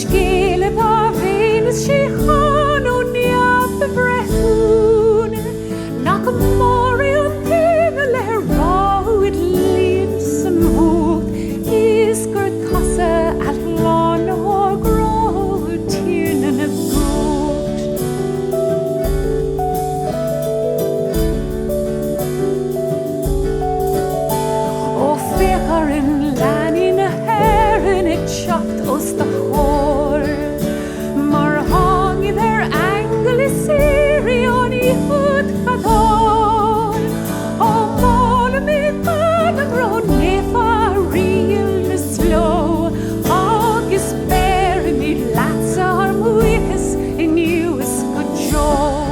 skelet av Venus Shehan och njapp brethun Nak mori och thingele rawid linsam hut Iskar kassa at lan og grå tiernen of gut Och fekaren lanin herren ett tjatt oss the hår Mar hang i their angle i Sirion i hudkador Och mål med bönen råd nefa real slow August bear me latsa har muikas in US good joy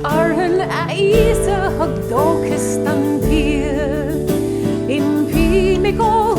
Arhen a isa hag dokistan pir in pi me go